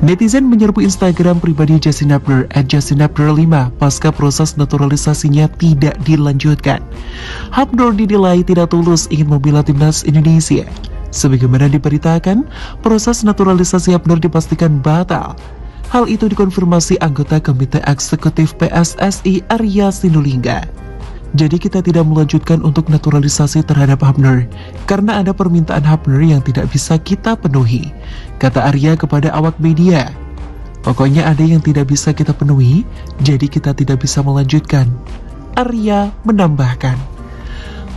Netizen menyerbu Instagram pribadi Justin Hubner @justinhubner5 pasca proses naturalisasinya tidak dilanjutkan. Hubner dinilai tidak tulus ingin membela timnas Indonesia. Sebagaimana diberitakan, proses naturalisasi Hubner dipastikan batal. Hal itu dikonfirmasi anggota Komite Eksekutif PSSI Arya Sinulinga. Jadi kita tidak melanjutkan untuk naturalisasi terhadap Hubner karena ada permintaan Hubner yang tidak bisa kita penuhi, kata Arya kepada awak media. Pokoknya ada yang tidak bisa kita penuhi, jadi kita tidak bisa melanjutkan. Arya menambahkan.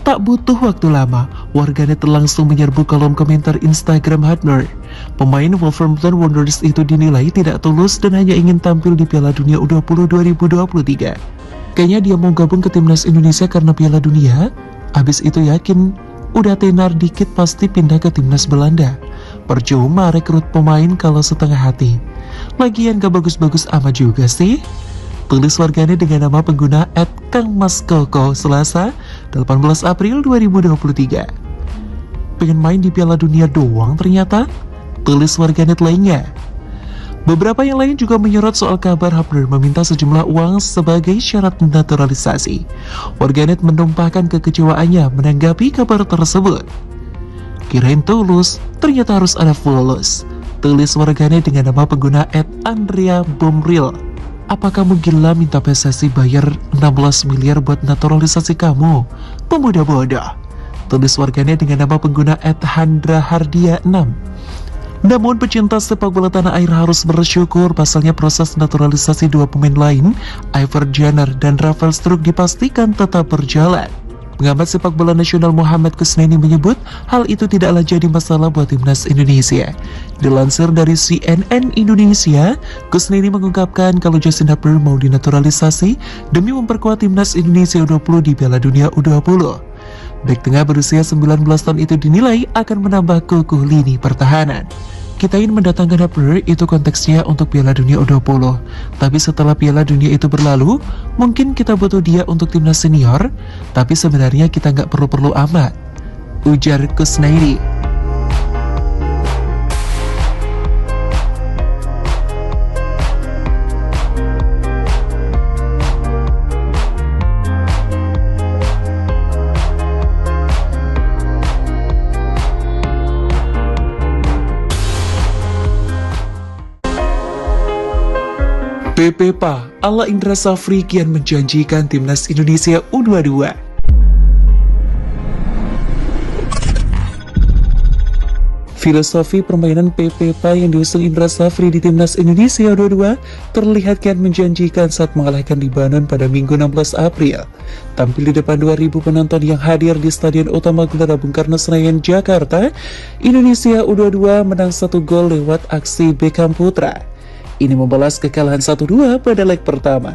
Tak butuh waktu lama, warganet langsung menyerbu kolom komentar Instagram Hubner. Pemain Wolverhampton Wanderers itu dinilai tidak tulus dan hanya ingin tampil di Piala Dunia U20 2023. Kayaknya dia mau gabung ke timnas Indonesia karena Piala Dunia. Abis itu yakin udah tenar dikit pasti pindah ke timnas Belanda. Percuma rekrut pemain kalau setengah hati. Lagian gak bagus-bagus amat juga sih. Tulis warganet dengan nama pengguna @kangmaskoko Selasa 18 April 2023. Pengen main di Piala Dunia doang ternyata, tulis warganet lainnya. Beberapa yang lain juga menyorot soal kabar Hubner meminta sejumlah uang sebagai syarat naturalisasi. Warganet menumpahkan kekecewaannya menanggapi kabar tersebut. Kirain tulus, ternyata harus ada fulus, tulis warganet dengan nama pengguna @andrea_bomril. Apa kamu gila minta PSSI bayar 16 miliar buat naturalisasi kamu? Pemuda bodoh, tulis warganet dengan nama pengguna @handrahardia6. Namun pecinta sepak bola tanah air harus bersyukur pasalnya proses naturalisasi dua pemain lain, Iver Jenner dan Rafael Struijk dipastikan tetap berjalan. Pengamat sepak bola nasional Muhammad Kusnaini menyebut hal itu tidaklah jadi masalah buat timnas Indonesia. Dilansir dari CNN Indonesia, Kusnaini mengungkapkan kalau Justin Hubner mau dinaturalisasi demi memperkuat timnas Indonesia U20 di Piala Dunia U20. Bek tengah berusia 19 tahun itu dinilai akan menambah kokoh lini pertahanan. Kita ingin mendatangkan Hubner itu konteksnya untuk Piala Dunia U20. Tapi setelah Piala Dunia itu berlalu, mungkin kita butuh dia untuk timnas senior, tapi sebenarnya kita nggak perlu-perlu amat, ujar Kusnaini. PPPA ala Indra Safri kian menjanjikan timnas Indonesia U22. Filosofi permainan PPPA yang diusung Indra Safri di timnas Indonesia U22 terlihat kian menjanjikan saat mengalahkan Libanon pada Minggu 16 April. Tampil di depan 2.000 penonton yang hadir di Stadion Utama Gelora Bung Karno Senayan, Jakarta, Indonesia U22 menang 1 gol lewat aksi Beckham Putra. Ini membalas kekalahan 1-2 pada leg pertama.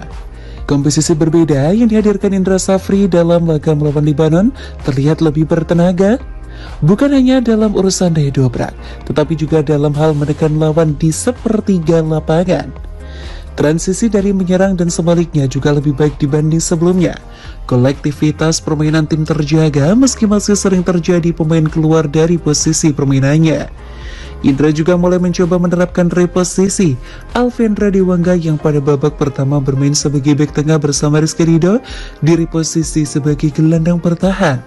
Komposisi berbeda yang dihadirkan Indra Safri dalam laga melawan Libanon terlihat lebih bertenaga. Bukan hanya dalam urusan daya dobrak, tetapi juga dalam hal menekan lawan di sepertiga lapangan. Transisi dari menyerang dan sebaliknya juga lebih baik dibanding sebelumnya. Kolektivitas permainan tim terjaga meski masih sering terjadi pemain keluar dari posisi permainannya. Indra juga mulai mencoba menerapkan reposisi Alvendra Dewangga yang pada babak pertama bermain sebagai bek tengah bersama Rizky Ridho di reposisi sebagai gelandang bertahan.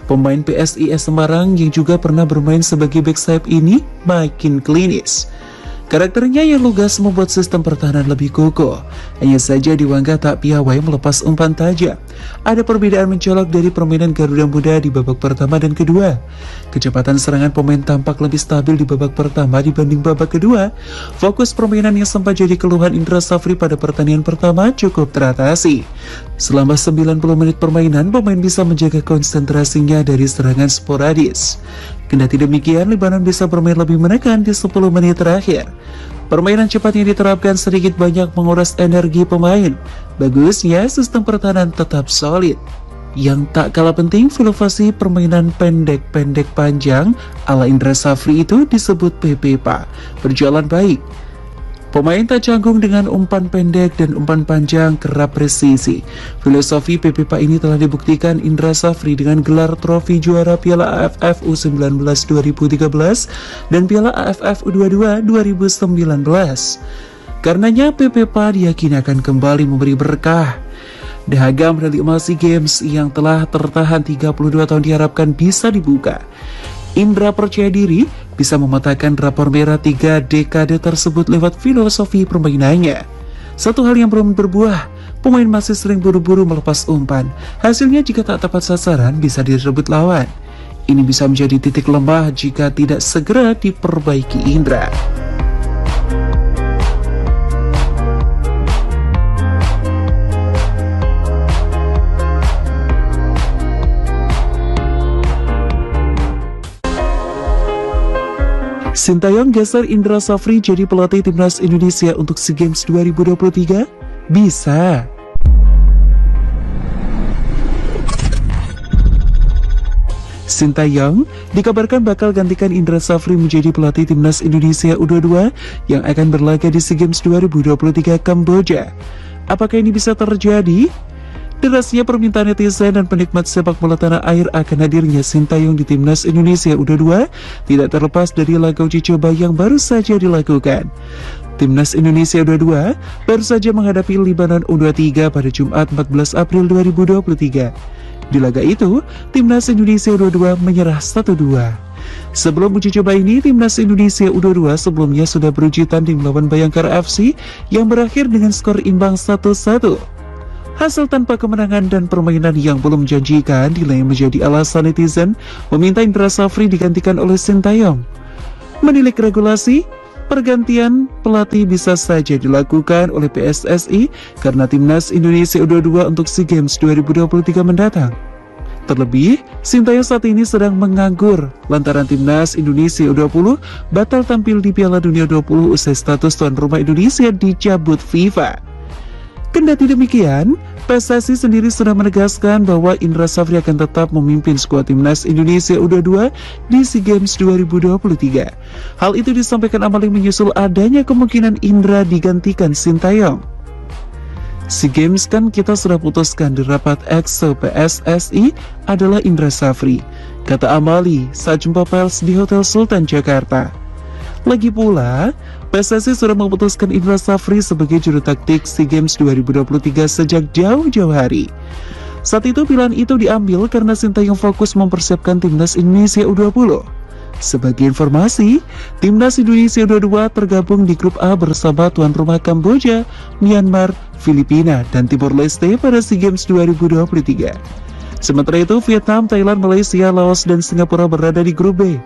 Pemain PSIS Semarang yang juga pernah bermain sebagai bek sayap ini makin klinis. Karakternya yang lugas membuat sistem pertahanan lebih kokoh. Hanya saja Dewangga tak piawai melepas umpan tajam. Ada perbedaan mencolok dari permainan Garuda Muda di babak pertama dan kedua. Kecepatan serangan pemain tampak lebih stabil di babak pertama dibanding babak kedua. Fokus permainan yang sempat jadi keluhan Indra Safri pada pertandingan pertama cukup teratasi. Selama 90 menit permainan, pemain bisa menjaga konsentrasinya dari serangan sporadis. Kendati demikian, Libanon bisa bermain lebih menekan di 10 menit terakhir. Permainan cepat yang diterapkan sedikit banyak menguras energi pemain. Bagusnya, sistem pertahanan tetap solid. Yang tak kalah penting, filosofi permainan pendek-pendek panjang ala Indra Safri itu disebut PPPA, berjalan baik. Pemain tak canggung dengan umpan pendek dan umpan panjang kerap presisi. Filosofi Pepepa ini telah dibuktikan Indra Safri dengan gelar trofi juara Piala AFF U19 2013 dan Piala AFF U22 2019. Karenanya Pepepa diyakini akan kembali memberi berkah. Dahaga medali emas SEA Games yang telah tertahan 32 tahun diharapkan bisa dibuka. Indra percaya diri bisa mematahkan rapor merah 3 dekade tersebut lewat filosofi permainannya. Satu hal yang belum berbuah, pemain masih sering buru-buru melepas umpan. Hasilnya jika tak tepat sasaran bisa direbut lawan. Ini bisa menjadi titik lemah jika tidak segera diperbaiki Indra. Sintayong geser Indra Safri jadi pelatih timnas Indonesia untuk SEA Games 2023? Bisa. Sintayong dikabarkan bakal gantikan Indra Safri menjadi pelatih timnas Indonesia U22 yang akan berlaga di SEA Games 2023 Kamboja. Apakah ini bisa terjadi? Derasnya permintaan netizen dan penikmat sepak bola tanah air akan hadirnya Sintayong di timnas Indonesia U22 tidak terlepas dari laga uji coba yang baru saja dilakukan. Timnas Indonesia U22 baru saja menghadapi Libanon U23 pada Jumat 14 April 2023. Di laga itu, timnas Indonesia U22 menyerah 1-2. Sebelum uji coba ini, timnas Indonesia U22 sebelumnya sudah beruji tanding melawan Bayangkara FC yang berakhir dengan skor imbang 1-1. Hasil tanpa kemenangan dan permainan yang belum menjanjikan dinilai menjadi alasan netizen meminta Indra Safri digantikan oleh Sintayong. Menilik regulasi, pergantian pelatih bisa saja dilakukan oleh PSSI karena timnas Indonesia U22 untuk SEA Games 2023 mendatang. Terlebih, Sintayong saat ini sedang menganggur lantaran timnas Indonesia U20 batal tampil di Piala Dunia U20 usai status tuan rumah Indonesia dicabut FIFA. Kendati demikian, PSSI sendiri sudah menegaskan bahwa Indra Safri akan tetap memimpin skuad timnas Indonesia U22 di SEA Games 2023. Hal itu disampaikan Amaling menyusul adanya kemungkinan Indra digantikan Sintayong. SEA Games kan kita sudah putuskan di rapat EXO PSSI adalah Indra Safri, kata Amali saat jumpa pers di Hotel Sultan Jakarta. Lagi pula, PSSI sudah memutuskan Indra Safri sebagai juru taktik SEA Games 2023 sejak jauh-jauh hari. Saat itu pilihan itu diambil karena Sintayong fokus mempersiapkan timnas Indonesia U20. Sebagai informasi, timnas Indonesia U22 tergabung di grup A bersama tuan rumah Kamboja, Myanmar, Filipina, dan Timor Leste pada SEA Games 2023. Sementara itu, Vietnam, Thailand, Malaysia, Laos, dan Singapura berada di grup B.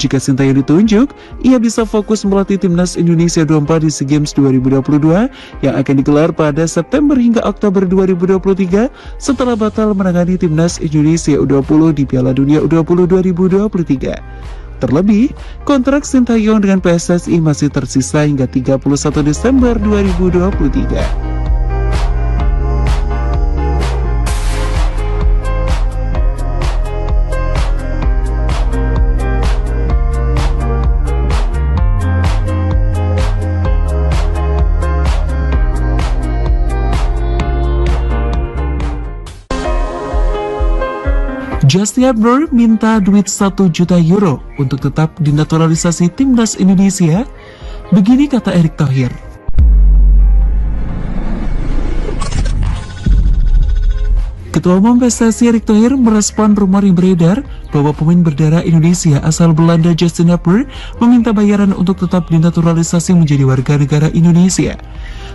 Jika Sintayong ditunjuk, ia bisa fokus melatih timnas Indonesia U24 di SEA Games 2022 yang akan digelar pada September hingga Oktober 2023 setelah batal menangani timnas Indonesia U20 di Piala Dunia U20 2023. Terlebih, kontrak Sintayong dengan PSSI masih tersisa hingga 31 Desember 2023. Justin Bieber minta duit 1 juta euro untuk tetap dinaturalisasi timnas Indonesia. Begini kata Erick Thohir. Ketua Umum PSSI Erick Thohir merespon rumor yang beredar bahwa pemain berdarah Indonesia asal Belanda Justin Bieber meminta bayaran untuk tetap dinaturalisasi menjadi warga negara Indonesia.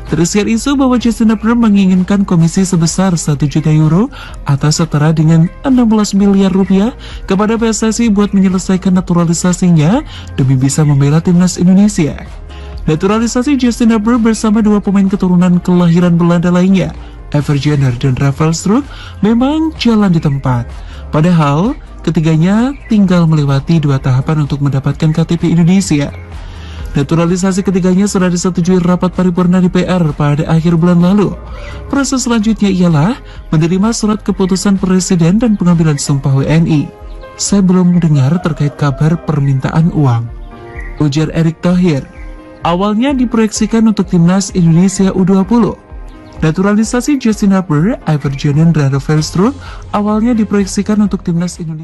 Tersiar isu bahwa Justin Bieber menginginkan komisi sebesar 1 juta euro atau setara dengan 16 miliar rupiah kepada PSSI buat menyelesaikan naturalisasinya demi bisa membela timnas Indonesia. Naturalisasi Justin Bieber bersama 2 pemain keturunan kelahiran Belanda lainnya, Ever Jenner dan Rafael Struijk, memang jalan di tempat. Padahal, ketiganya tinggal melewati 2 tahapan untuk mendapatkan KTP Indonesia. Naturalisasi ketiganya sudah disetujui rapat paripurna DPR pada akhir bulan lalu. Proses selanjutnya ialah menerima surat keputusan Presiden dan pengambilan sumpah WNI. Saya belum mendengar terkait kabar permintaan uang, ujar Erick Thohir. awalnya diproyeksikan untuk timnas Indonesia U20. Naturalisasi Justin Hubner, Iver Jonen, dan Rafael Struijk awalnya diproyeksikan untuk timnas Indonesia.